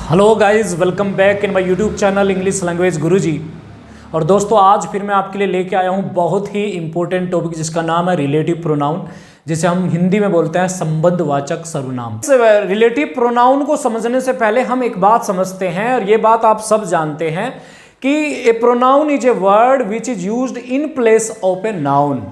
Hello guys, welcome back in my YouTube channel English language Guruji. और दोस्तों, आज फिर मैं आपके लिए लेके आया हूँ बहुत ही इंपॉर्टेंट टॉपिक जिसका नाम है रिलेटिव प्रोनाउन, जिसे हम हिंदी में बोलते हैं संबंधवाचक सर्वनाम। रिलेटिव प्रोनाउन को समझने से पहले हम एक बात समझते हैं, और ये बात आप सब जानते हैं कि a pronoun is a word which is used in place of a noun.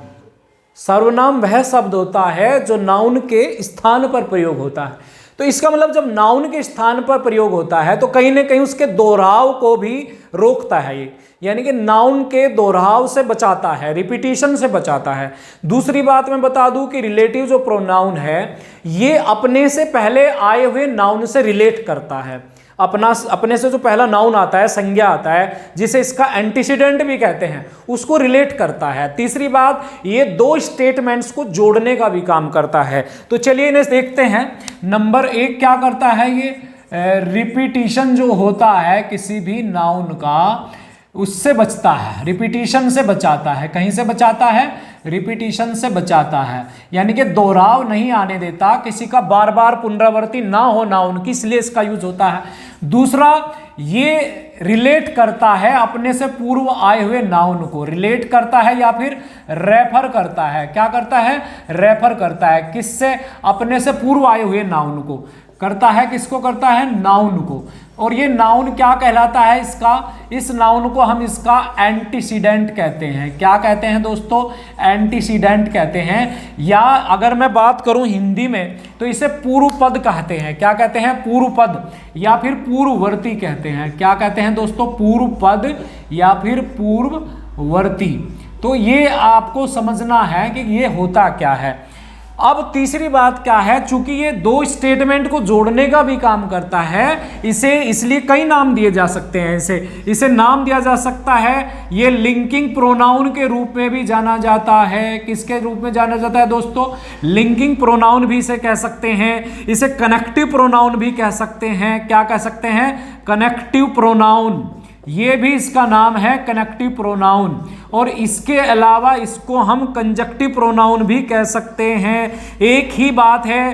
सर्वनाम वह शब्द होता है जो नाउन के स्थान पर प्रयोग होता है। तो इसका मतलब जब नाउन के स्थान पर प्रयोग होता है तो कहीं ना कहीं उसके दोहराव को भी रोकता है ये, यानी कि नाउन के दोहराव से बचाता है, रिपीटिशन से बचाता है। दूसरी बात मैं बता दूं कि रिलेटिव जो प्रोनाउन है ये अपने से पहले आए हुए नाउन से रिलेट करता है। अपने से जो पहला नाउन आता है, संज्ञा आता है, जिसे इसका एंटीसीडेंट भी कहते हैं, उसको रिलेट करता है। तीसरी बात, ये दो स्टेटमेंट्स को जोड़ने का भी काम करता है। तो चलिए इन्हें देखते हैं। नंबर एक क्या करता है, ये रिपीटिशन जो होता है किसी भी नाउन का उससे बचता है, रिपीटिशन से बचाता है। कहीं से बचाता है? रिपीटिशन से बचाता है, यानी कि दोहराव नहीं आने देता, किसी का बार बार पुनरावृत्ति ना हो नाउन की, इसलिए इसका यूज होता है। दूसरा, ये रिलेट करता है अपने से पूर्व आए हुए नाउन को, रिलेट करता है या फिर रेफर करता है। क्या करता है? रेफर करता है। किससे? अपने से पूर्व आए हुए नाउन को करता है। किसको करता है? नाउन को। और ये नाउन क्या कहलाता है? इस नाउन को हम इसका एंटीसीडेंट कहते हैं। क्या कहते हैं दोस्तों? एंटीसीडेंट कहते हैं, या अगर मैं बात करूं हिंदी में तो इसे पूर्व पद कहते हैं। क्या कहते हैं? पूर्व पद या फिर पूर्ववर्ती कहते हैं। क्या कहते हैं दोस्तों? पूर्व पद या फिर पूर्ववर्ती। तो ये आपको समझना है कि ये होता क्या है। अब तीसरी बात क्या है, चूंकि ये दो स्टेटमेंट को जोड़ने का भी काम करता है, इसे इसलिए कई नाम दिए जा सकते हैं। इसे नाम दिया जा सकता है, ये लिंकिंग प्रोनाउन के रूप में भी जाना जाता है। किसके रूप में जाना जाता है दोस्तों? लिंकिंग प्रोनाउन भी इसे कह सकते हैं। इसे कनेक्टिव प्रोनाउन भी कह सकते हैं। क्या कह सकते हैं? कनेक्टिव प्रोनाउन, ये भी इसका नाम है, कनेक्टिव प्रोनाउन। और इसके अलावा इसको हम कंजक्टिव प्रोनाउन भी कह सकते हैं। एक ही बात है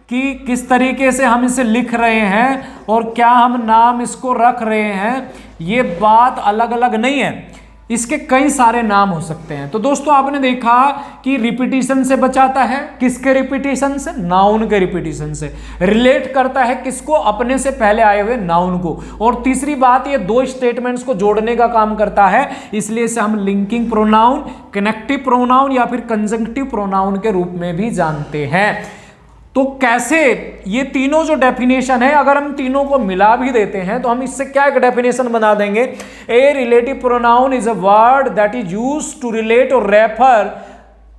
कि किस तरीके से हम इसे लिख रहे हैं और क्या हम नाम इसको रख रहे हैं, ये बात अलग अलग नहीं है। इसके कई सारे नाम हो सकते हैं। तो दोस्तों, आपने देखा कि रिपीटिशन से बचाता है। किसके रिपीटिशन से? नाउन के रिपीटिशन से। रिलेट करता है किसको? अपने से पहले आए हुए नाउन को। और तीसरी बात, ये दो स्टेटमेंट्स को जोड़ने का काम करता है, इसलिए इसे हम लिंकिंग प्रोनाउन, कनेक्टिव प्रोनाउन या फिर कंजंक्टिव प्रोनाउन के रूप में भी जानते हैं। तो कैसे ये तीनों जो डेफिनेशन है, अगर हम तीनों को मिला भी देते हैं तो हम इससे क्या एक डेफिनेशन बना देंगे? A relative pronoun is a word that is used to relate और refer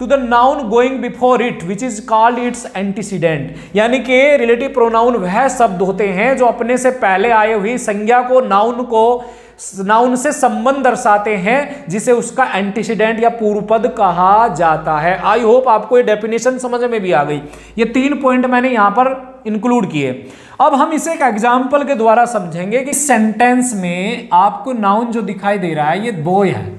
to the noun going before it which is called its antecedent. यानी कि रिलेटिव प्रोनाउन वह शब्द होते हैं जो अपने से पहले आए हुई संज्ञा को, नाउन से संबंध दर्शाते हैं, जिसे उसका एंटीसीडेंट या पूर्व पद कहा जाता है। आई होप आपको ये डेफिनेशन समझ में भी आ गई। ये 3 पॉइंट मैंने यहां पर इंक्लूड किए। अब हम इसे एक एग्जांपल के द्वारा समझेंगे कि सेंटेंस में आपको नाउन जो दिखाई दे रहा है ये बॉय है,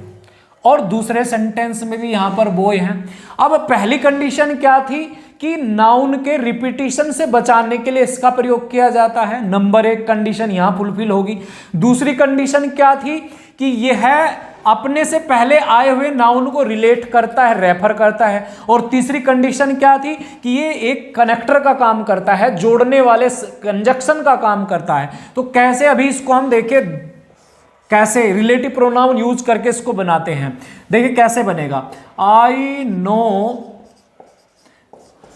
और दूसरे सेंटेंस में भी यहां पर बॉय है। अब पहली कंडीशन क्या थी कि नाउन के रिपीटिशन से बचाने के लिए इसका प्रयोग किया जाता है। नंबर 1 कंडीशन यहां फुलफिल होगी। दूसरी कंडीशन क्या थी कि यह अपने से पहले आए हुए नाउन को रिलेट करता है, रेफर करता है। और तीसरी कंडीशन क्या थी कि ये एक कनेक्टर का काम करता है, जोड़ने वाले कंजक्शन का काम करता है। तो कैसे, अभी इसको हम देखें कैसे रिलेटिव प्रोनाउन यूज करके इसको बनाते हैं। देखिए कैसे बनेगा। I know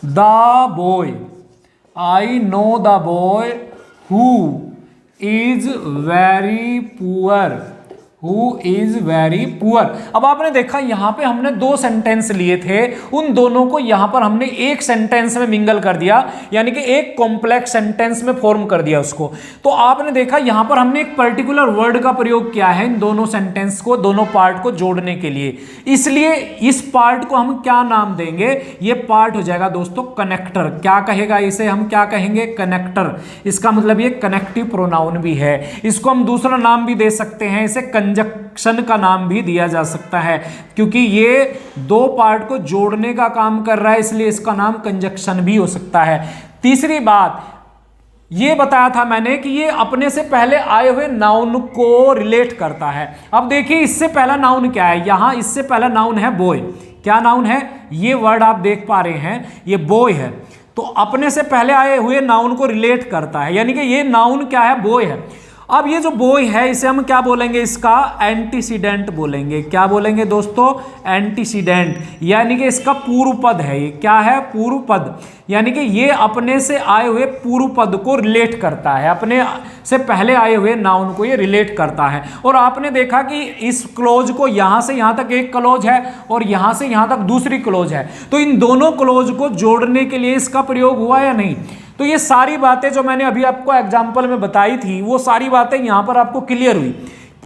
the boy, I know the boy who is very poor, who is very poor. अब आपने देखा यहां पे हमने 2 सेंटेंस लिए थे, उन दोनों को यहां पर हमने एक सेंटेंस में मिंगल कर दिया, यानी कि एक कॉम्प्लेक्स सेंटेंस में फॉर्म कर दिया उसको। तो आपने देखा यहां पर हमने एक पर्टिकुलर वर्ड का प्रयोग किया है इन दोनों सेंटेंस को, दोनों पार्ट को जोड़ने के लिए। इसलिए इस पार्ट को हम क्या नाम देंगे? ये पार्ट हो जाएगा दोस्तों कनेक्टर। क्या कहेगा इसे? हम क्या कहेंगे? कनेक्टर। इसका मतलब ये कनेक्टिव प्रोनाउन भी है। इसको हम दूसरा नाम भी दे सकते हैं, इसे कंजक्शन का नाम भी दिया जा सकता है, क्योंकि ये 2 पार्ट को जोड़ने का काम कर रहा है, इसलिए इसका नाम कंजक्शन भी हो सकता है। तीसरी बात, ये बताया था मैंने कि ये अपने से पहले आए हुए नाउन को रिलेट करता है। अब देखिए इससे पहला नाउन क्या है, यहां इससे पहला नाउन है बॉय। क्या नाउन है, ये वर्ड आप देख पा रहे हैं, ये बॉय है। तो अपने से पहले आए हुए नाउन को रिलेट करता है, यानी कि ये नाउन क्या है, बॉय है। अब ये जो बॉय है इसे हम क्या बोलेंगे, इसका एंटीसीडेंट बोलेंगे। क्या बोलेंगे दोस्तों, एंटीसीडेंट, यानी कि इसका पूर्व पद है। ये क्या है, पूर्व पद, यानी कि ये अपने से आए हुए पूर्व पद को रिलेट करता है, अपने से पहले आए हुए नाउन को ये रिलेट करता है। और आपने देखा कि इस क्लोज को यहां से यहां तक एक क्लोज है और यहां से यहां तक दूसरी क्लोज है, तो इन दोनों क्लोज को जोड़ने के लिए इसका प्रयोग हुआ या नहीं। तो ये सारी बातें जो मैंने अभी आपको एग्जाम्पल में बताई थी, वो सारी बातें यहां पर आपको क्लियर हुई।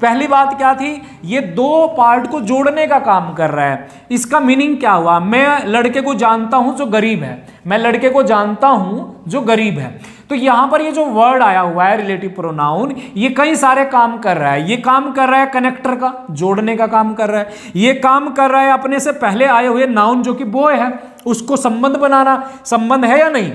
पहली बात क्या थी, ये दो पार्ट को जोड़ने का काम कर रहा है। इसका मीनिंग क्या हुआ, मैं लड़के को जानता हूं जो गरीब है, मैं लड़के को जानता हूं जो गरीब है। तो यहां पर ये जो वर्ड आया हुआ है रिलेटिव प्रोनाउन, ये कई सारे काम कर रहा है। ये काम कर रहा है कनेक्टर का, जोड़ने का काम कर रहा है। ये काम कर रहा है अपने से पहले आए हुए नाउन जो कि बॉय है, उसको संबंध बनाना। संबंध है या नहीं,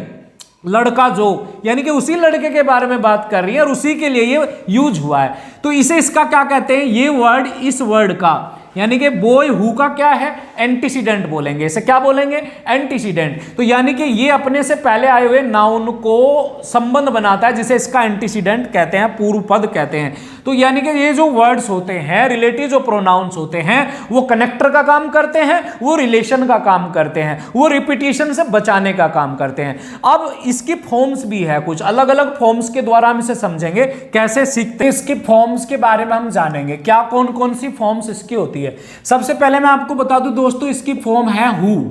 लड़का जो, यानी कि उसी लड़के के बारे में बात कर रही है और उसी के लिए ये यूज हुआ है। तो इसे इसका क्या कहते हैं, ये वर्ड इस वर्ड का, यानी कि बॉय हु का क्या है, एंटीसीडेंट बोलेंगे। इसे क्या बोलेंगे, एंटीसीडेंट। तो यानी कि ये अपने से पहले आए हुए नाउन को संबंध बनाता है, जिसे इसका एंटीसीडेंट कहते हैं, पूर्व पद कहते हैं। तो यानी कि ये जो वर्ड्स होते हैं, रिलेटिव जो प्रोनाउंस होते हैं, वो कनेक्टर का काम करते हैं, वो रिलेशन का काम करते हैं, वो रिपीटिशन से बचाने का काम करते हैं। अब इसकी फॉर्म्स भी है, कुछ अलग अलग फॉर्म्स के द्वारा हम इसे समझेंगे, कैसे सीखते हैं, इसके फॉर्म्स के बारे में हम जानेंगे, क्या कौन कौन सी फॉर्म्स इसकी होती है। सबसे पहले मैं आपको बता दूं दोस्तों, इसकी फॉर्म है हु,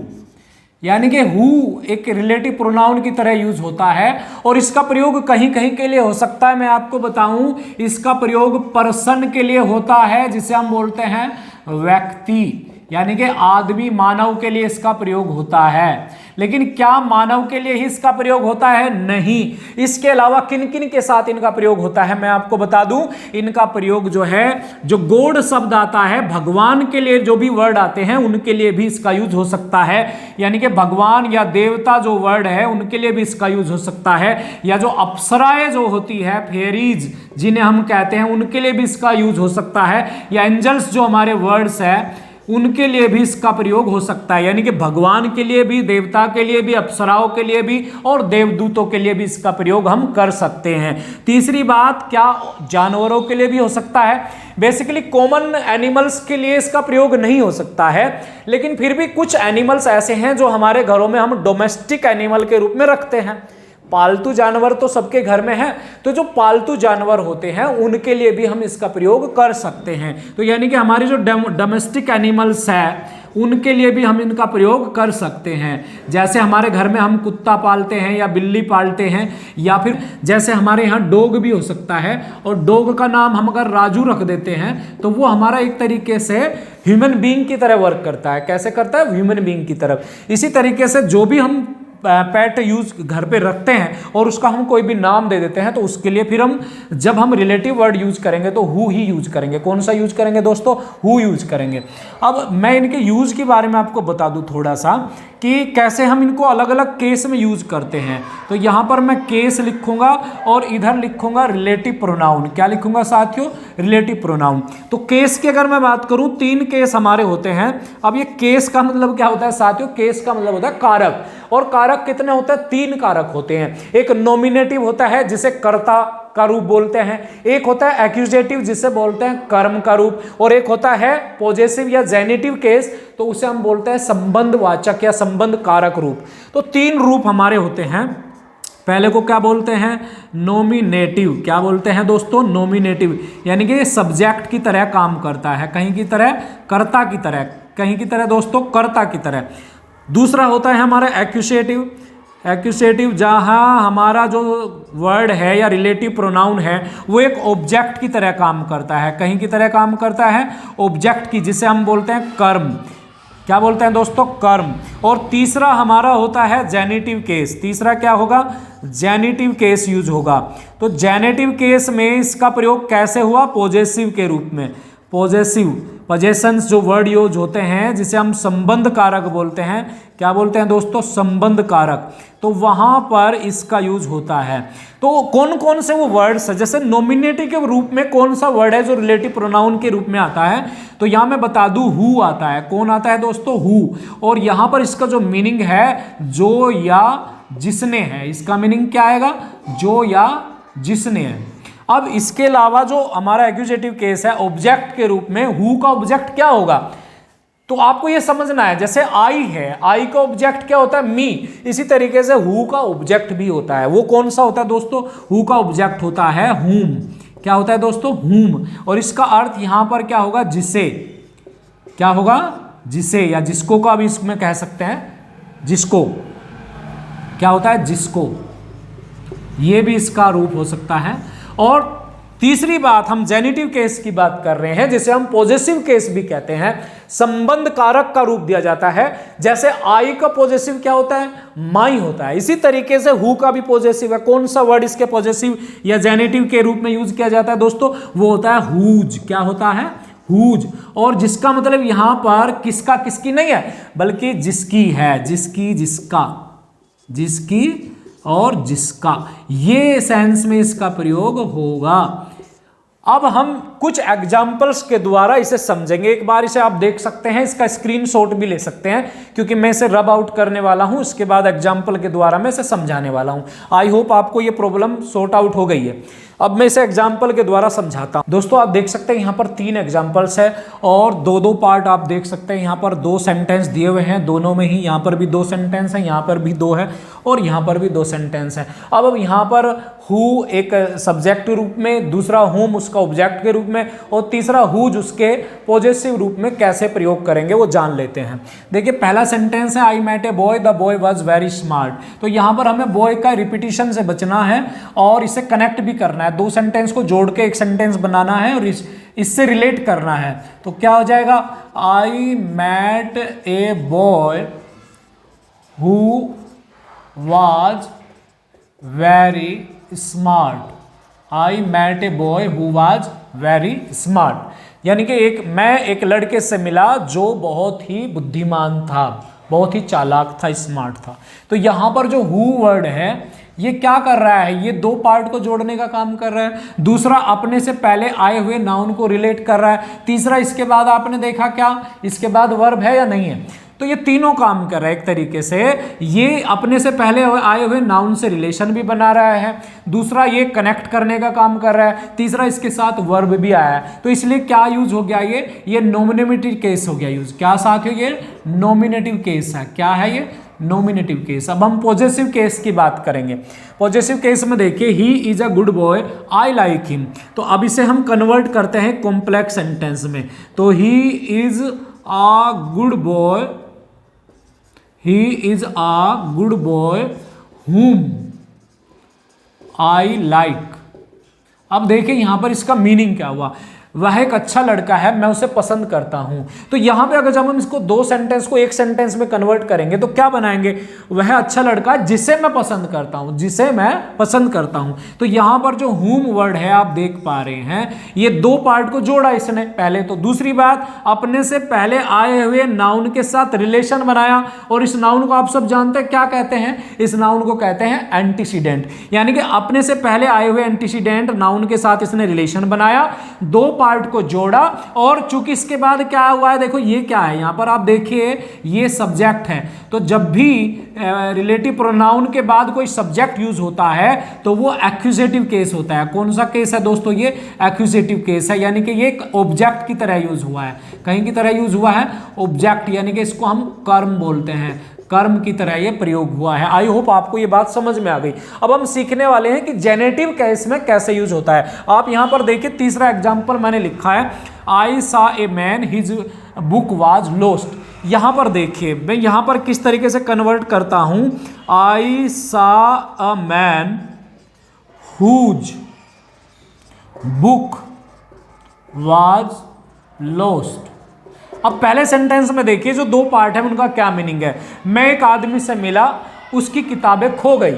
यानी कि हु एक रिलेटिव प्रोनाउन की तरह यूज होता है और इसका प्रयोग कहीं कहीं के लिए हो सकता है। मैं आपको बताऊं, इसका प्रयोग पर्सन के लिए होता है, जिसे हम बोलते हैं व्यक्ति, यानी कि आदमी, मानव के लिए इसका प्रयोग होता है। लेकिन क्या मानव के लिए ही इसका प्रयोग होता है, नहीं। इसके अलावा किन किन के साथ इनका प्रयोग होता है मैं आपको बता दूं। इनका प्रयोग जो है, जो गॉड शब्द आता है, भगवान के लिए जो भी वर्ड आते हैं उनके लिए भी इसका यूज हो सकता है, यानी कि भगवान या देवता जो वर्ड है उनके लिए भी इसका यूज हो सकता है, या जो अप्सराएं जो होती है, फेरीज जिन्हें हम कहते हैं, उनके लिए भी इसका यूज हो सकता है, या एंजल्स जो हमारे वर्ड्स है उनके लिए भी इसका प्रयोग हो सकता है। यानी कि भगवान के लिए भी, देवता के लिए भी, अप्सराओं के लिए भी और देवदूतों के लिए भी इसका प्रयोग हम कर सकते हैं। तीसरी बात, क्या जानवरों के लिए भी हो सकता है। बेसिकली कॉमन एनिमल्स के लिए इसका प्रयोग नहीं हो सकता है, लेकिन फिर भी कुछ एनिमल्स ऐसे हैं जो हमारे घरों में हम डोमेस्टिक एनिमल के रूप में रखते हैं। पालतू जानवर तो सबके घर में है, तो जो पालतू जानवर होते हैं उनके लिए भी हम इसका प्रयोग कर सकते हैं। तो यानी कि हमारे जो डोमेस्टिक एनिमल्स है उनके लिए भी हम इनका प्रयोग कर सकते हैं। जैसे हमारे घर में हम कुत्ता पालते हैं या बिल्ली पालते हैं, या फिर जैसे हमारे यहाँ डॉग भी हो सकता है, और डॉग का नाम हम अगर राजू रख देते हैं तो वो हमारा एक तरीके से ह्यूमन बीइंग की तरह वर्क करता है। कैसे करता है, ह्यूमन बीइंग की तरफ। इसी तरीके से जो भी हम पेट यूज घर पे रखते हैं और उसका हम कोई भी नाम दे देते हैं, तो उसके लिए फिर हम जब हम रिलेटिव वर्ड यूज करेंगे तो हु ही यूज करेंगे। कौन सा यूज करेंगे दोस्तों, हु यूज करेंगे। अब मैं इनके यूज के बारे में आपको बता दूं थोड़ा सा, कि कैसे हम इनको अलग अलग केस में यूज करते हैं। तो यहां पर मैं केस लिखूंगा और इधर लिखूंगा रिलेटिव प्रोनाउन। क्या लिखूंगा साथियों, रिलेटिव प्रोनाउन। तो केस की अगर मैं बात करूं, 3 केस हमारे होते हैं। अब ये केस का मतलब क्या होता है साथियों, केस का मतलब होता है कारक। और कारक कितने होते हैं, 3 कारक होते हैं। एक नॉमिनेटिव होता है जिसे कर्ता का रूप बोलते हैं, एक होता है एक्यूजेटिव जिसे बोलते हैं कर्म का रूप, और एक होता है पॉजेसिव या जेनिटिव केस, तो उसे हम बोलते हैं संबंधवाचक या संबंध कारक रूप। तो 3 रूप हमारे होते हैं। पहले को क्या बोलते हैं, नॉमिनेटिव। क्या बोलते हैं दोस्तों, नॉमिनेटिव, यानी कि सब्जेक्ट की तरह काम करता है, कहीं की तरह कर्ता की तरह, कहीं की तरह दोस्तों कर्ता की तरह। दूसरा होता है हमारा एक्यूसेटिव। एक्यूसेटिव जहाँ हमारा जो वर्ड है या रिलेटिव प्रोनाउन है वो एक ऑब्जेक्ट की तरह काम करता है, कहीं की तरह काम करता है, ऑब्जेक्ट की, जिसे हम बोलते हैं कर्म। क्या बोलते हैं दोस्तों, कर्म। और तीसरा हमारा होता है जेनिटिव केस। तीसरा क्या होगा, जेनिटिव केस यूज होगा। तो जेनिटिव केस में इसका प्रयोग कैसे हुआ, पॉजेसिव के रूप में। पॉजेसिव, पजेशंस जो वर्ड यूज होते हैं जिसे हम संबंध कारक बोलते हैं, क्या बोलते हैं दोस्तों, संबंध कारक, तो वहां पर इसका यूज होता है। तो कौन कौन से वो वर्ड्स है, जैसे नॉमिनेटिव के रूप में कौन सा वर्ड है जो रिलेटिव प्रोनाउन के रूप में आता है, तो यहां मैं बता दूं हु आता है। कौन आता है दोस्तों, हु। और यहां पर इसका जो मीनिंग है जो या जिसने है, इसका मीनिंग क्या आएगा, जो या जिसने है। अब इसके अलावा जो हमारा एक्यूजेटिव केस है ऑब्जेक्ट के रूप में, हु का ऑब्जेक्ट क्या होगा, तो आपको ये समझना है, जैसे आई है, आई का ऑब्जेक्ट क्या होता है, मी, इसी तरीके से हु का ऑब्जेक्ट भी होता है। वो कौन सा होता है दोस्तों, हु का ऑब्जेक्ट होता है हुम। क्या होता है दोस्तों, हुम। और इसका अर्थ यहां पर क्या होगा, जिसे, क्या होगा, जिसे या जिसको का भी इसमें कह सकते हैं, जिसको, क्या होता है, जिसको, ये भी इसका रूप हो सकता है। और तीसरी बात, हम जेनिटिव केस की बात कर रहे हैं जिसे हम पॉजेसिव केस भी कहते हैं, संबंध कारक का रूप दिया जाता है। जैसे आई का पॉजेसिव क्या होता है, माई होता है, इसी तरीके से हु का भी पॉजेसिव है। कौन सा वर्ड इसके पॉजेसिव या जेनिटिव के रूप में यूज किया जाता है दोस्तों, वो होता है हुज। क्या होता है, हुज। और जिसका मतलब यहां पर किसका किसकी नहीं है, बल्कि जिसकी है, जिसकी, जिसका, जिसकी और जिसका, ये सेंस में इसका प्रयोग होगा। अब हम कुछ एग्जाम्पल्स के द्वारा इसे समझेंगे। एक बार इसे आप देख सकते हैं, इसका स्क्रीनशॉट भी ले सकते हैं क्योंकि मैं इसे रब आउट करने वाला हूं, इसके बाद एग्जाम्पल के द्वारा मैं इसे समझाने वाला हूं। आई होप आपको ये प्रॉब्लम सॉर्ट आउट हो गई है। अब मैं इसे एग्जाम्पल के द्वारा समझाता हूं। दोस्तों आप देख सकते हैं यहाँ पर 3 एग्जाम्पल्स है और दो पार्ट आप देख सकते हैं। यहाँ पर 2 सेंटेंस दिए हुए हैं, दोनों में ही, यहाँ पर भी 2 सेंटेंस है, यहाँ पर भी 2 है और यहाँ पर भी 2 सेंटेंस है। अब यहाँ पर हु एक सब्जेक्ट रूप में, दूसरा हुम उसका ऑब्जेक्ट के रूप में और तीसरा हुज उसके पॉजेसिव रूप में कैसे प्रयोग करेंगे वो जान लेते हैं। देखिए पहला सेंटेंस है, I met a boy, the boy was very smart. तो यहाँ पर हमें बॉय का रिपीटिशन से बचना है और इसे कनेक्ट भी करना है, 2 सेंटेंस को जोड़ के एक सेंटेंस बनाना है और इससे रिलेट करना है। तो क्या हो जाएगा, I met a boy who was very smart. I met a boy who was very smart, यानी कि मैं एक लड़के से मिला जो बहुत ही बुद्धिमान था, बहुत ही चालाक था, स्मार्ट था। तो यहां पर जो हु वर्ड है ये क्या कर रहा है, ये 2 पार्ट को जोड़ने का काम कर रहा है। दूसरा अपने से पहले आए हुए नाउन को रिलेट कर रहा है। तीसरा इसके बाद आपने देखा क्या, इसके बाद वर्ब है या नहीं है। तो ये तीनों काम कर रहा है एक तरीके से। ये अपने से पहले आए हुए नाउन से रिलेशन भी बना रहा है, दूसरा ये कनेक्ट करने का काम कर रहा है, तीसरा इसके साथ वर्ब भी आया है। तो इसलिए क्या यूज हो गया, ये नॉमिनेटिव केस हो गया यूज। क्या साथ है, ये नॉमिनेटिव केस है। क्या है ये, नॉमिनेटिव केस। अब हम पॉजेसिव केस की बात करेंगे। पॉजेसिव केस में देखिए, he is a good boy, I like him. तो अब इसे हम कन्वर्ट करते हैं कॉम्प्लेक्स सेंटेंस में। तो he is a good boy, he is a good boy whom I like। अब देखिए यहां पर इसका मीनिंग क्या हुआ, वह एक अच्छा लड़का है, मैं उसे पसंद करता हूं। तो यहां पे अगर जब हम इसको 2 सेंटेंस को एक सेंटेंस में कन्वर्ट करेंगे तो क्या बनाएंगे, वह अच्छा लड़का जिसे मैं पसंद करता हूं, जिसे मैं पसंद करता हूं। तो यहां पर जो हुम वर्ड है आप देख पा रहे हैं, ये 2 पार्ट को जोड़ा इसने पहले। तो दूसरी बात, अपने से पहले आए हुए नाउन के साथ रिलेशन बनाया और इस नाउन को आप सब जानते हैं क्या कहते हैं, इस नाउन को कहते हैं एंटीसीडेंट। यानी कि अपने से पहले आए हुए एंटीसीडेंट नाउन के साथ इसने रिलेशन बनाया, 2 पार्ट को जोड़ा और चूंकि इसके बाद क्या हुआ है, देखो ये क्या है, यहां पर आप देखिए ये सब्जेक्ट है। तो जब भी रिलेटिव प्रोनाउन के बाद कोई सब्जेक्ट यूज होता है तो वो एक्यूजेटिव केस होता है। कौन सा केस है दोस्तों, ये एक्यूजेटिव केस है, यानी कि ये एक ऑब्जेक्ट की तरह यूज हुआ है। कहीं की तरह यूज हुआ है, ऑब्जेक्ट, यानी कि इसको हम कर्म बोलते हैं, कर्म की तरह ये प्रयोग हुआ है। आई होप आपको ये बात समझ में आ गई। अब हम सीखने वाले हैं कि जेनेटिव केस में कैसे यूज होता है। आप यहां पर देखिए तीसरा एग्जांपल मैंने लिखा है, आई सा a man his book was lost. यहां पर देखिए मैं यहां पर किस तरीके से कन्वर्ट करता हूं, I saw a man whose book was lost. अब पहले सेंटेंस में देखिए जो 2 पार्ट है उनका क्या मीनिंग है। मैं एक आदमी से मिला, उसकी किताबें खो गई।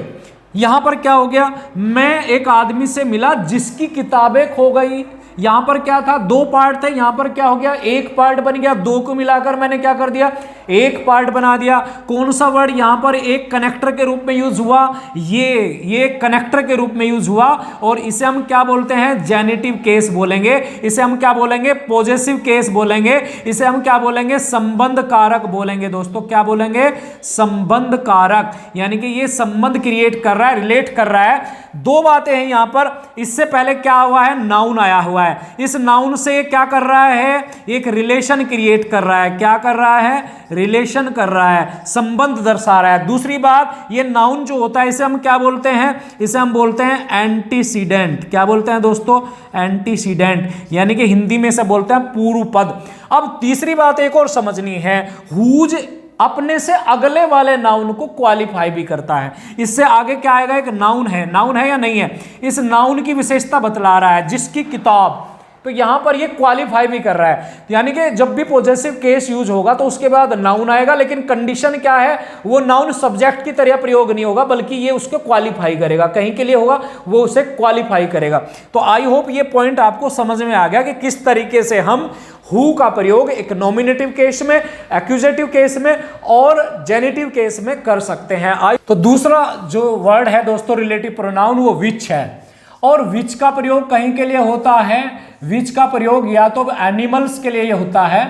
यहां पर क्या हो गया, मैं एक आदमी से मिला जिसकी किताबें खो गई, यहां पर क्या था, दो पार्ट थे, यहां पर क्या हो गया, एक पार्ट बन गया, दो को मिलाकर मैंने क्या कर दिया, एक पार्ट बना दिया। कौन सा वर्ड यहां पर एक कनेक्टर के रूप में यूज हुआ, ये कनेक्टर के रूप में यूज हुआ, और इसे हम क्या बोलते हैं, जेनिटिव केस बोलेंगे, इसे हम क्या बोलेंगे, पॉजेसिव केस बोलेंगे, इसे हम क्या बोलेंगे, संबंध कारक बोलेंगे। दोस्तों क्या बोलेंगे, संबंध कारक, यानी कि ये संबंध क्रिएट कर रहा है, रिलेट कर रहा है। दो बातें हैं यहां पर, इससे पहले क्या हुआ है, नाउन आया हुआ है, इस नाउन से क्या कर रहा है, एक रिलेशन क्रिएट कर रहा है, क्या कर रहा है, रिलेशन कर रहा है, संबंध दर्शा रहा है। दूसरी बात, ये नाउन जो होता है इसे हम क्या बोलते हैं, इसे हम बोलते हैं एंटीसीडेंट। क्या बोलते हैं दोस्तों, एंटीसीडेंट, यानी कि हिंदी में से बोलते हैं पूर्व पद। अब तीसरी बात एक और समझनी है, हुज अपने से अगले वाले नाउन को क्वालिफाई भी करता है। इससे आगे क्या आएगा, एक नाउन है या नहीं है, इस नाउन की विशेषता बतला रहा है, जिसकी किताब, तो यहां पर ये क्वालिफाई भी कर रहा है। यानी कि जब भी पॉजेसिव केस यूज होगा तो उसके बाद नाउन आएगा, लेकिन कंडीशन क्या है, वो नाउन सब्जेक्ट की तरह प्रयोग नहीं होगा, बल्कि ये उसको क्वालिफाई करेगा, कहीं के लिए होगा वो उसे क्वालिफाई करेगा। तो आई होप ये पॉइंट आपको समझ में आ गया कि किस तरीके से हम हु का प्रयोग एक नॉमिनेटिव केस में, एक्यूजेटिव केस में और जेनिटिव केस में कर सकते हैं। तो दूसरा जो वर्ड है दोस्तों रिलेटिव प्रोनाउन, वो विच है। और विच का प्रयोग कहीं के लिए होता है, विच का प्रयोग या तो एनिमल्स के लिए होता है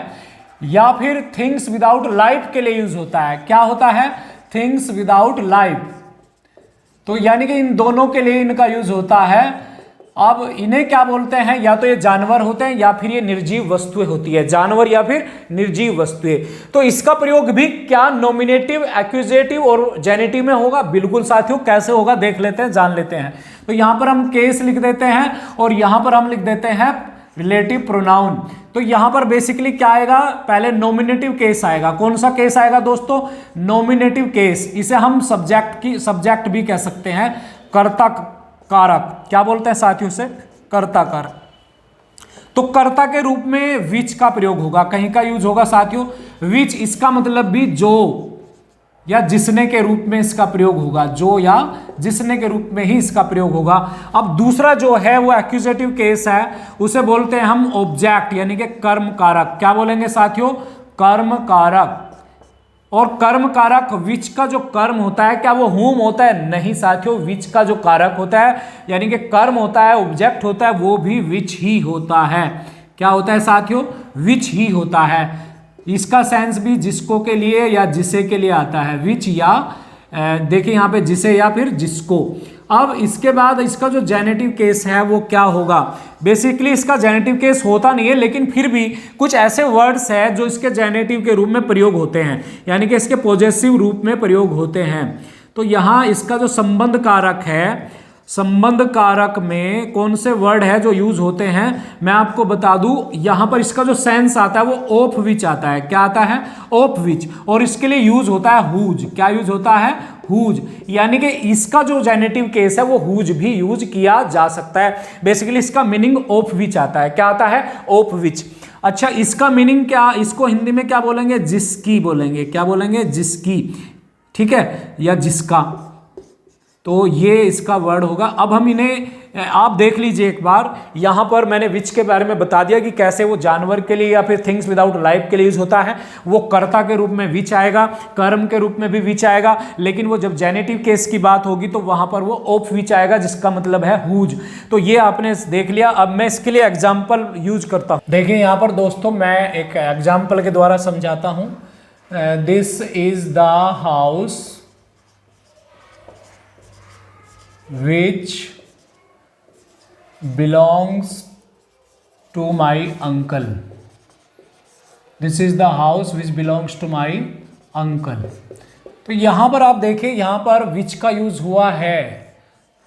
या फिर थिंग्स विदाउट लाइफ के लिए यूज होता है। क्या होता है, थिंग्स विदाउट लाइफ, तो यानी कि इन दोनों के लिए इनका यूज होता है। अब इन्हें क्या बोलते हैं, या तो ये जानवर होते हैं या फिर ये निर्जीव वस्तुएं होती है, जानवर या फिर निर्जीव वस्तुएं। तो इसका प्रयोग भी क्या नॉमिनेटिव, एक्यूजेटिव और जेनेटिव में होगा, बिल्कुल साथियों। कैसे होगा देख लेते हैं, जान लेते हैं। तो यहां पर हम केस लिख देते हैं और यहां पर हम लिख देते हैं रिलेटिव प्रोनाउन। तो यहां पर बेसिकली क्या आएगा, पहले नॉमिनेटिव केस आएगा। कौन सा केस आएगा दोस्तों, नॉमिनेटिव केस। इसे हम सब्जेक्ट भी कह सकते हैं, कर्ता कारक। क्या बोलते हैं साथियों से, कर्ता कारक। तो कर्ता के रूप में विच का प्रयोग होगा, कहीं का यूज होगा साथियों विच। इसका मतलब भी जो या जिसने के रूप में इसका प्रयोग होगा, जो या जिसने के रूप में ही इसका प्रयोग होगा। अब दूसरा जो है वो एक्यूजेटिव केस है, उसे बोलते हैं हम ऑब्जेक्ट, यानी कि कर्म कारक। क्या बोलेंगे साथियों, कर्म कारक। और कर्म कारक विच का जो कर्म होता है, क्या वो हुम होता है, नहीं साथियों, विच का जो कारक होता है यानी कि कर्म होता है, ऑब्जेक्ट होता है, वो भी विच ही होता है। क्या होता है साथियों, विच ही होता है। इसका सेंस भी जिसको के लिए या जिसे के लिए आता है, विच या देखिए यहां पे जिसे या फिर जिसको। अब इसके बाद इसका जो जेनेटिव केस है वो क्या होगा, बेसिकली इसका जेनेटिव केस होता नहीं है, लेकिन फिर भी कुछ ऐसे वर्ड्स हैं जो इसके जेनेटिव के रूप में प्रयोग होते हैं, यानी कि इसके पॉजेसिव रूप में प्रयोग होते हैं। तो यहाँ इसका जो संबंध कारक है, संबंध कारक में कौन से वर्ड है जो यूज होते हैं, मैं आपको बता दूं। यहां पर इसका जो सेंस आता है वो ऑफ विच आता है। क्या आता है, ऑफ विच। और इसके लिए यूज होता है हुज। क्या यूज होता है, हुज। यानी कि इसका जो जेनेटिव केस है वो हुज भी यूज किया जा सकता है। बेसिकली इसका मीनिंग ऑफ विच आता है। क्या आता है, ऑफ विच। अच्छा, इसका मीनिंग क्या, इसको हिंदी में क्या बोलेंगे, जिसकी बोलेंगे। क्या बोलेंगे, जिसकी, ठीक है, या जिसका। तो ये इसका वर्ड होगा। अब हम इन्हें आप देख लीजिए एक बार, यहां पर मैंने विच के बारे में बता दिया कि कैसे वो जानवर के लिए या फिर थिंग्स विदाउट लाइफ के लिए यूज होता है। वो कर्ता के रूप में विच आएगा, कर्म के रूप में भी विच आएगा, लेकिन वो जब जेनेटिव केस की बात होगी तो वहां पर वो ऑफ विच आएगा, जिसका मतलब है हुज। तो ये आपने देख लिया। अब मैं इसके लिए एग्जाम्पल यूज करता हूं। देखिए यहाँ पर दोस्तों मैं एक एग्जाम्पल के द्वारा समझाता हूं। This is the house which belongs to my uncle. This is the house which belongs to my uncle. तो यहाँ पर आप देखें, यहाँ पर which का यूज हुआ है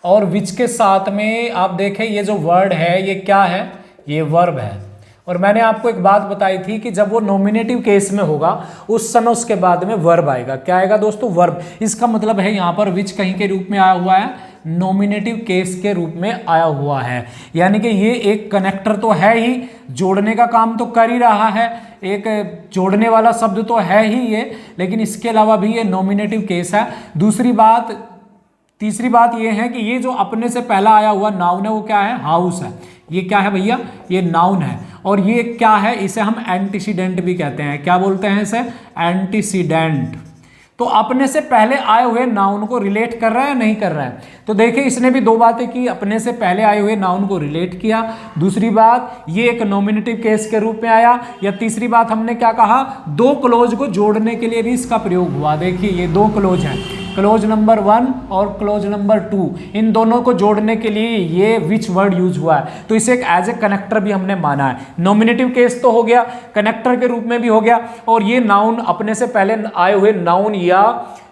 और which के साथ में आप देखें ये जो वर्ड है ये क्या है, ये वर्ब है। और मैंने आपको एक बात बताई थी कि जब वो नॉमिनेटिव केस में होगा उस समय उसके बाद में वर्ब आएगा। क्या आएगा दोस्तों, वर्ब। इसका मतलब है यहाँ पर विच कहीं के रूप में आया हुआ है, नॉमिनेटिव केस के रूप में आया हुआ है। यानी कि ये एक कनेक्टर तो है ही, जोड़ने का काम तो कर ही रहा है, एक जोड़ने वाला शब्द तो है ही ये, लेकिन इसके अलावा भी ये नॉमिनेटिव केस है। दूसरी बात, तीसरी बात ये है कि ये जो अपने से पहला आया हुआ नाउन है वो क्या है, हाउस है। ये क्या है भैया, ये नाउन है। और ये क्या है, इसे हम एंटीसीडेंट भी कहते हैं। क्या बोलते हैं इसे, एंटीसीडेंट। तो अपने से पहले आए हुए नाउन को रिलेट कर रहा है या नहीं कर रहा है। तो देखिए इसने भी दो बातें की, अपने से पहले आए हुए नाउन को रिलेट किया, दूसरी बात ये एक नॉमिनेटिव केस के रूप में आया, या तीसरी बात हमने क्या कहा, दो क्लोज को जोड़ने के लिए भी इसका प्रयोग हुआ। देखिए ये दो क्लोज हैं, क्लोज नंबर 1 और क्लोज नंबर 2, इन दोनों को जोड़ने के लिए ये विच वर्ड यूज हुआ है। तो इसे एक एज ए कनेक्टर भी हमने माना है। नॉमिनेटिव केस तो हो गया, कनेक्टर के रूप में भी हो गया, और ये नाउन अपने से पहले आए हुए नाउन या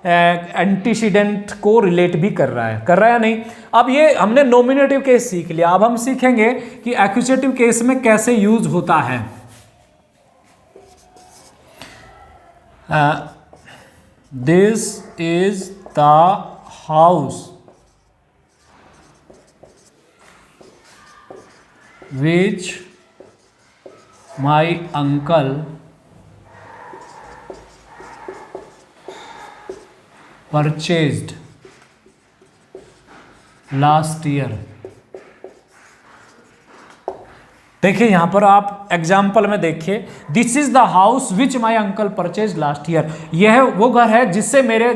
एंटीसीडेंट को रिलेट भी कर रहा है या नहीं। अब ये हमने नॉमिनेटिव केस सीख लिया, अब हम सीखेंगे कि एक्यूजेटिव केस में कैसे यूज होता है। This is the house which my uncle purchased last year। देखिए यहां पर आप एग्जाम्पल में देखिए, this is the house which my uncle purchase last year. यह वो घर है जिससे मेरे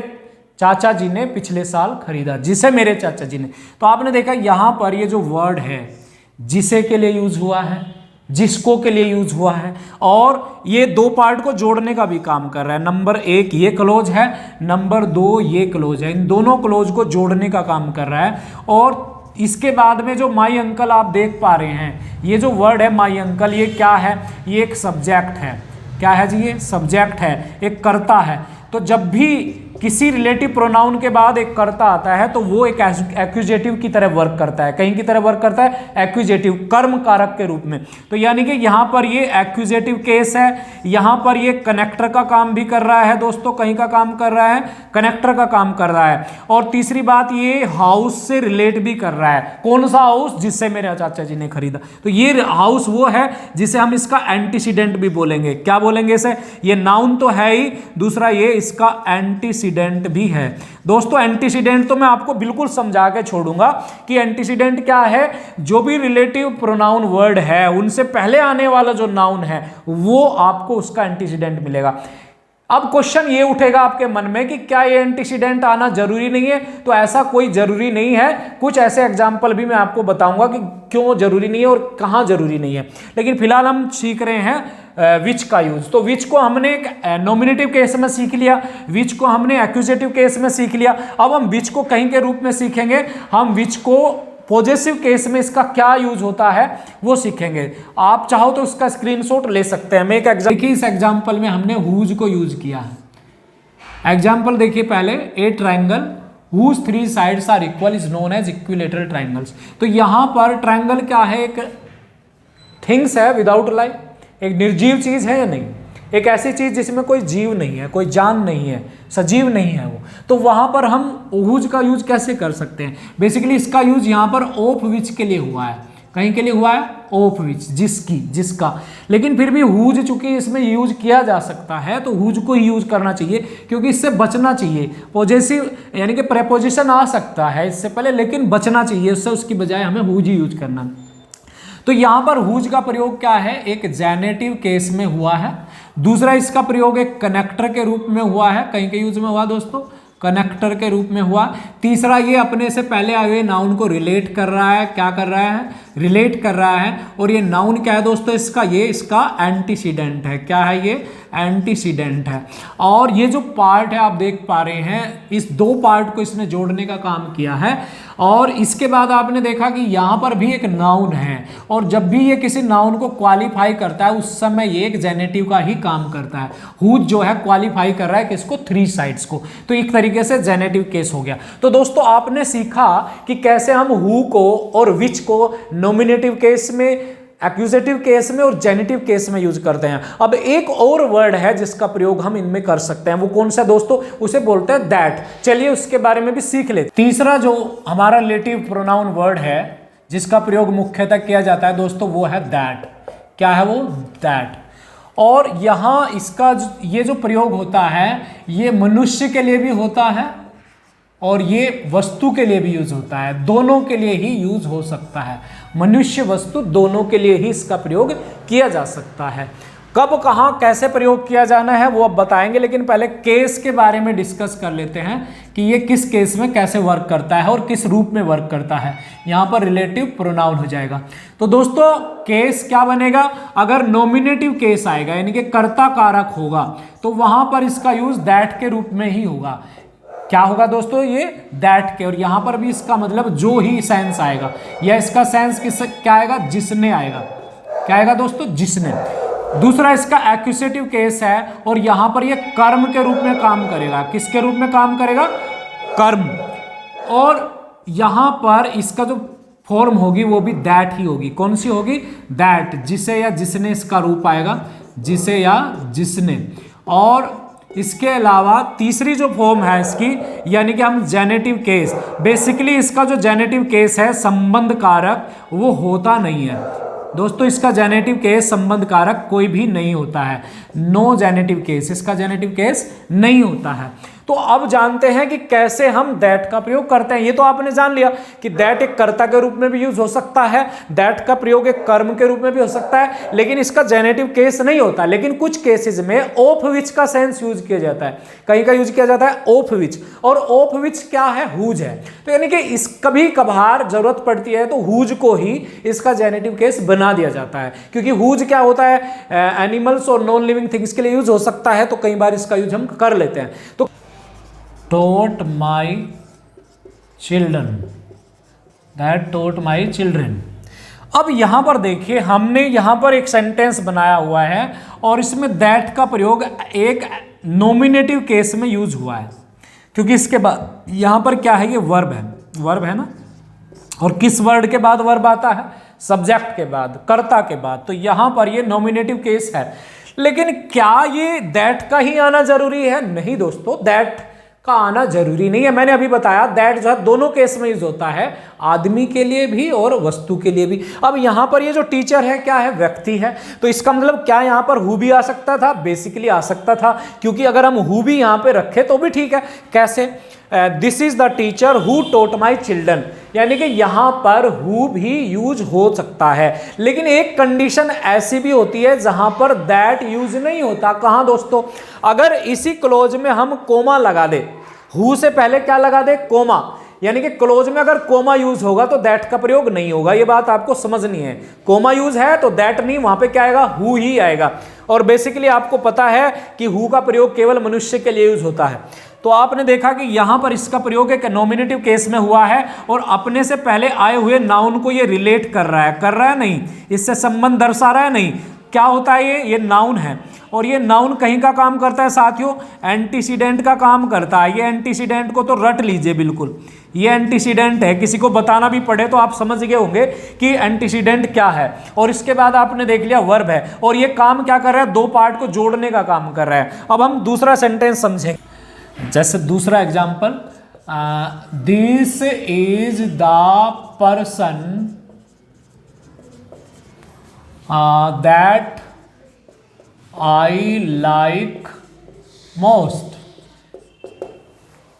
चाचा जी ने पिछले साल खरीदा, जिसे मेरे चाचा जी ने। तो आपने देखा यहां पर ये जो वर्ड है जिसे के लिए यूज हुआ है, जिसको के लिए यूज हुआ है, और ये दो पार्ट को जोड़ने का भी काम कर रहा है। नंबर 1 ये क्लोज है, नंबर 2 ये क्लोज है, इन दोनों क्लोज को जोड़ने का काम कर रहा है। और इसके बाद में जो माई अंकल आप देख पा रहे हैं, ये जो वर्ड है माई अंकल, ये क्या है, ये एक सब्जेक्ट है। क्या है जी, ये सब्जेक्ट है, एक कर्ता है। तो जब भी किसी रिलेटिव प्रोनाउन के बाद एक कर्ता आता है तो वो एक एक्यूजेटिव की तरह वर्क करता है। कहीं की तरह वर्क करता है, एक्यूजेटिव, कर्म कारक के रूप में। तो यानी कि यहाँ पर ये एक्यूजेटिव केस है, यहाँ पर ये कनेक्टर का काम भी कर रहा है दोस्तों, कहीं का काम कर रहा है, कनेक्टर का काम कर रहा है। और तीसरी बात, ये हाउस से रिलेट भी कर रहा है। कौन सा हाउस, जिससे मेरे चाचा जी ने खरीदा। तो ये हाउस वो है जिसे हम इसका एंटीसीडेंट भी बोलेंगे। क्या बोलेंगे इसे, ये नाउन तो है ही, दूसरा ये इसका एंटीसीडेंट भी है। दोस्तों एंटीसीडेंट तो मैं आपको बिल्कुल समझा के छोड़ूंगा कि एंटीसीडेंट क्या है। जो भी रिलेटिव प्रोनाउन वर्ड है उनसे पहले आने वाला जो नाउन है वो आपको उसका एंटीसीडेंट मिलेगा। अब क्वेश्चन ये उठेगा आपके मन में कि क्या ये एंटीसीडेंट आना जरूरी नहीं है। तो ऐसा कोई जरूरी नहीं है, कुछ ऐसे एग्जाम्पल भी मैं आपको बताऊंगा कि क्यों जरूरी नहीं है और कहाँ जरूरी नहीं है। लेकिन फिलहाल हम सीख रहे हैं विच का यूज। तो विच को हमने एक नॉमिनेटिव केस में सीख लिया, विच को हमने एक्यूजेटिव केस में सीख लिया। अब हम विच को कहीं के रूप में सीखेंगे, हम विच को पॉजेसिव केस में इसका क्या यूज होता है वो सीखेंगे। आप चाहो तो उसका स्क्रीनशॉट ले सकते हैं। मैं एक एग्जाम्पल देखिए, इस एग्जाम्पल में हमने हुज को यूज किया है। एग्जाम्पल देखिए पहले, ए triangle whose 3 sides are equal is known as equilateral triangles। तो यहां पर ट्राइंगल क्या है, एक थिंग्स है विदाउट लाइफ, एक निर्जीव चीज है या नहीं, एक ऐसी चीज जिसमें कोई जीव नहीं है, कोई जान नहीं है, सजीव नहीं है वो। तो वहां पर हम हुज का यूज कैसे कर सकते हैं। बेसिकली इसका यूज यहां पर ऑफ विच के लिए हुआ है। कहीं के लिए हुआ है, ऑफ विच, जिसकी, जिसका। लेकिन फिर भी हुज चूंकि इसमें यूज किया जा सकता है तो हुज को ही यूज करना चाहिए, क्योंकि इससे बचना चाहिए। पॉजेसिव यानी कि प्रेपोजिशन आ सकता है इससे पहले, लेकिन बचना चाहिए उससे, उसकी बजाय हमें हुज ही यूज करना। तो यहां पर हुज का प्रयोग क्या है, एक जेनेटिव केस में हुआ है। दूसरा इसका प्रयोग एक कनेक्टर के रूप में हुआ है। कहीं के यूज में हुआ दोस्तों, कनेक्टर के रूप में हुआ। तीसरा ये अपने से पहले आए हुए नाउन को रिलेट कर रहा है। क्या कर रहा है, रिलेट कर रहा है। और ये नाउन क्या है दोस्तों, इसका ये इसका एंटीसीडेंट है। क्या है, ये एंटीसीडेंट है। और ये जो पार्ट है आप देख पा रहे हैं, इस दो पार्ट को इसने जोड़ने का काम किया है। और इसके बाद आपने देखा कि यहाँ पर भी एक नाउन है, और जब भी ये किसी नाउन को क्वालिफाई करता है उस समय ये एक जेनेटिव का ही काम करता है। हुज जो है क्वालिफाई कर रहा है किसको, 3 साइड्स को। तो एक तरीके से जेनेटिव केस हो गया। तो दोस्तों आपने सीखा कि कैसे हम हु को और विच को नॉमिनेटिव केस में, एक्यूजेटिव केस में और जेनेटिव केस में यूज करते हैं। अब एक और वर्ड है जिसका प्रयोग हम इनमें कर सकते हैं, वो कौन सा दोस्तों, उसे बोलते हैं दैट। चलिए उसके बारे में भी सीख लेते। तीसरा जो हमारा रिलेटिव प्रोनाउन वर्ड है जिसका प्रयोग मुख्यतः किया जाता है दोस्तों, वो है दैट। क्या है वो, दैट। और यहां इसका ये जो प्रयोग होता है ये मनुष्य के लिए भी होता है और ये वस्तु के लिए भी यूज होता है, दोनों के लिए ही यूज हो सकता है। मनुष्य वस्तु दोनों के लिए ही इसका प्रयोग किया जा सकता है। कब कहाँ कैसे प्रयोग किया जाना है वो अब बताएंगे, लेकिन पहले केस के बारे में डिस्कस कर लेते हैं कि ये किस केस में कैसे वर्क करता है और किस रूप में वर्क करता है। यहाँ पर रिलेटिव प्रोनाउन हो जाएगा। तो दोस्तों केस क्या बनेगा, अगर नॉमिनेटिव केस आएगा यानी कि कर्ता कारक होगा तो वहां पर इसका यूज दैट के रूप में ही होगा। क्या होगा दोस्तों, ये दैट के, और यहां पर भी इसका मतलब जो ही सेंस आएगा, या इसका सेंस किस क्या आएगा, जिसने आएगा। क्या आएगा दोस्तों, जिसने। दूसरा इसका एक्यूसेटिव केस है और यहां पर ये कर्म के रूप में काम करेगा। किसके रूप में काम करेगा, कर्म। और यहां पर इसका जो फॉर्म होगी वो भी दैट ही होगी। कौन सी होगी, दैट, जिसे या जिसने इसका रूप आएगा, जिसे या जिसने। और इसके अलावा तीसरी जो फॉर्म है इसकी, यानी कि हम जेनेटिव केस, बेसिकली इसका जो जेनेटिव केस है संबंध कारक वो होता नहीं है दोस्तों। इसका जेनेटिव केस संबंध कारक कोई भी नहीं होता है, नो जेनेटिव केस, इसका जेनेटिव केस नहीं होता है। तो अब जानते हैं कि कैसे हम दैट का प्रयोग करते हैं। ये तो आपने जान लिया कि दैट एक कर्ता के रूप में भी यूज हो सकता है, दैट का प्रयोग एक कर्म के रूप में भी हो सकता है, लेकिन इसका जेनेटिव केस नहीं होता। लेकिन कुछ केसेस में ऑफ विच का सेंस यूज किया जाता है, कहीं का यूज किया जाता है ऑफ विच, और ऑफ विच क्या है, हुज है। तो यानी कि इस कभी कभार जरूरत पड़ती है तो हुज को ही इसका जेनेटिव केस बना दिया जाता है, क्योंकि हुज क्या होता है, एनिमल्स और नॉन लिविंग थिंग्स के लिए यूज हो सकता है, तो कई बार इसका यूज हम कर लेते हैं। तो taught my children, that taught my children। अब यहां पर देखिए हमने यहां पर एक सेंटेंस बनाया हुआ है और इसमें दैट का प्रयोग एक नॉमिनेटिव केस में यूज हुआ है, क्योंकि इसके बाद यहां पर क्या है, ये वर्ब है, वर्ब है ना। और किस वर्ड के बाद वर्ब आता है, सब्जेक्ट के बाद, कर्ता के बाद। तो यहां पर ये नॉमिनेटिव केस है। लेकिन क्या ये दैट का ही आना जरूरी है, नहीं दोस्तों, दैट का आना जरूरी नहीं है। मैंने अभी बताया दैट जो है दोनों केस में यूज होता है, आदमी के लिए भी और वस्तु के लिए भी। अब यहां पर ये जो टीचर है क्या है, व्यक्ति है, तो इसका मतलब क्या यहां पर हु भी आ सकता था, बेसिकली आ सकता था, क्योंकि अगर हम हु भी यहां पे रखे तो भी ठीक है। कैसे, this is the teacher who taught my children, यानी कि यहां पर हु भी यूज हो सकता है। लेकिन एक कंडीशन ऐसी भी होती है जहां पर दैट यूज नहीं होता। कहां दोस्तों, अगर इसी क्लोज में हम कोमा लगा दे, हु से पहले क्या लगा दे, कोमा, यानी कि क्लोज में अगर कोमा यूज होगा तो दैट का प्रयोग नहीं होगा। ये बात आपको समझनी है, कोमा यूज है तो दैट नहीं, वहां पे क्या आएगा, हु ही आएगा। और बेसिकली आपको पता है कि हु का प्रयोग केवल मनुष्य के लिए यूज होता है। तो आपने देखा कि यहां पर इसका प्रयोग एक नॉमिनेटिव केस में हुआ है और अपने से पहले आए हुए नाउन को ये रिलेट कर रहा है नहीं, इससे संबंध दर्शा रहा है नहीं। क्या होता है, ये नाउन है, और ये नाउन कहीं का काम करता है साथियों, एंटीसीडेंट का काम करता है। ये एंटीसीडेंट को तो रट लीजिए, बिल्कुल ये एंटीसीडेंट है, किसी को बताना भी पड़े तो आप समझ गए होंगे कि एंटीसीडेंट क्या है। और इसके बाद आपने देख लिया वर्ब है, और ये काम क्या कर रहा है, दो पार्ट को जोड़ने का काम कर रहा है। अब हम दूसरा सेंटेंस समझें, जैसे दूसरा example, this is the person that I like most,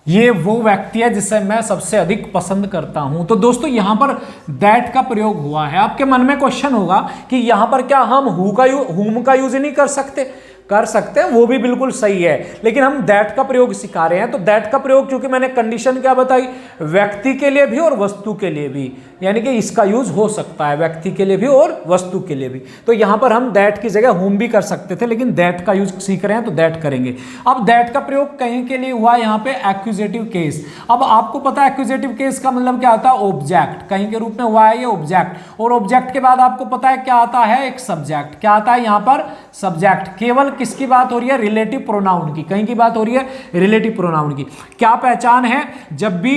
ये वो व्यक्ति है जिसे मैं सबसे अधिक पसंद करता हूं। तो दोस्तों यहां पर दैट का प्रयोग हुआ है। आपके मन में क्वेश्चन होगा कि यहां पर क्या हम हुम का यूज नहीं कर सकते, कर सकते हैं, वो भी बिल्कुल सही है, लेकिन हम दैट का प्रयोग सिखा रहे हैं। तो दैट का प्रयोग, क्योंकि मैंने कंडीशन क्या बताई, व्यक्ति के लिए भी और वस्तु के लिए भी, यानी कि इसका यूज हो सकता है व्यक्ति के लिए भी और वस्तु के लिए भी। तो यहां पर हम दैट की जगह हुम भी कर सकते थे, लेकिन दैट का यूज सीख रहे हैं तो दैट करेंगे। अब दैट का प्रयोग कहीं के लिए हुआ यहाँ पे एक्यूजेटिव केस। अब आपको पता है एक्यूजेटिव केस का मतलब क्या आता है, ऑब्जेक्ट, कहीं के रूप में हुआ है ये ऑब्जेक्ट, और ऑब्जेक्ट के बाद आपको पता है क्या आता है, एक सब्जेक्ट। क्या आता है यहाँ पर, सब्जेक्ट। केवल किसकी बात हो रही है, रिलेटिव प्रोनाउन की, कहीं की बात हो रही है रिलेटिव प्रोनाउन की। क्या पहचान है, जब भी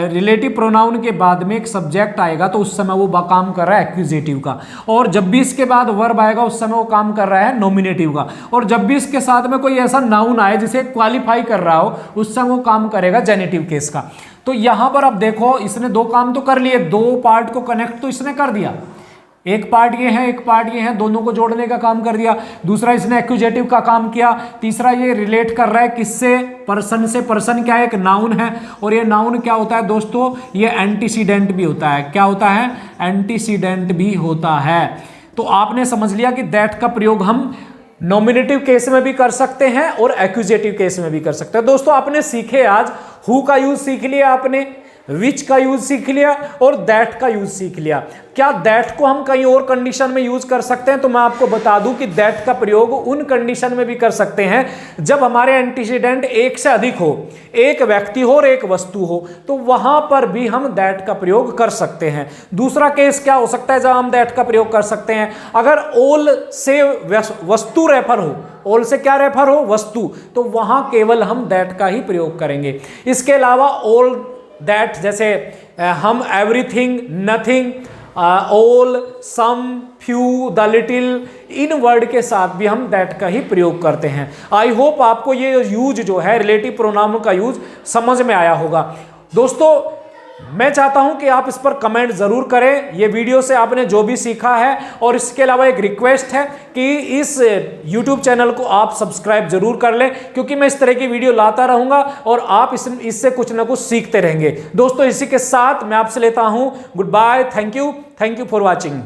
रिलेटिव प्रोनाउन के बाद में एक सब्जेक्ट आएगा तो उस समय वो काम कर रहा है एक्यूजेटिव का, और जब भी इसके बाद वर्ब आएगा उस समय वो काम कर रहा है नॉमिनेटिव का, और जब भी इसके साथ में कोई ऐसा नाउन आए जिसे क्वालिफाई कर रहा हो उस समय वो काम करेगा जेनेटिव केस का। तो यहां पर अब देखो इसने दो काम तो कर लिए, दो पार्ट को कनेक्ट तो इसने कर दिया, एक पार्ट ये है एक पार्ट ये है, दोनों को जोड़ने का काम कर दिया। दूसरा इसने एक्यूजेटिव का काम किया। तीसरा ये रिलेट कर रहा है किससे, पर्सन से, पर्सन क्या है, एक नाउन है, और ये नाउन क्या होता है दोस्तों, ये एंटीसीडेंट भी होता है। क्या होता है, एंटीसीडेंट भी होता है। तो आपने समझ लिया कि दैट का प्रयोग हम नॉमिनेटिव केस में भी कर सकते हैं और एक्यूजेटिव केस में भी कर सकते हैं। दोस्तों आपने सीखे आज हु का यूज सीख लिया आपने, विच का यूज सीख लिया और दैट का यूज सीख लिया। क्या दैट को हम कहीं और कंडीशन में यूज कर सकते हैं? तो मैं आपको बता दूं कि दैट का प्रयोग उन कंडीशन में भी कर सकते हैं जब हमारे एंटीसीडेंट एक से अधिक हो, एक व्यक्ति हो और एक वस्तु हो, तो वहां पर भी हम दैट का प्रयोग कर सकते हैं। दूसरा केस क्या हो सकता है जब हम दैट का प्रयोग कर सकते हैं? अगर ऑल से वस्तु रेफर हो, ऑल से क्या रेफर हो, वस्तु, तो वहां केवल हम दैट का ही प्रयोग करेंगे। इसके अलावा ऑल दैट, जैसे हम everything, nothing, all, some, few, the little, इन वर्ड के साथ भी हम दैट का ही प्रयोग करते हैं। आई होप आपको ये यूज जो है रिलेटिव प्रोनाउन का यूज समझ में आया होगा। दोस्तों मैं चाहता हूं कि आप इस पर कमेंट जरूर करें, ये वीडियो से आपने जो भी सीखा है, और इसके अलावा एक रिक्वेस्ट है कि इस YouTube चैनल को आप सब्सक्राइब जरूर कर लें, क्योंकि मैं इस तरह की वीडियो लाता रहूंगा और आप इससे कुछ ना कुछ सीखते रहेंगे। दोस्तों इसी के साथ मैं आपसे लेता हूं good bye, thank you for watching.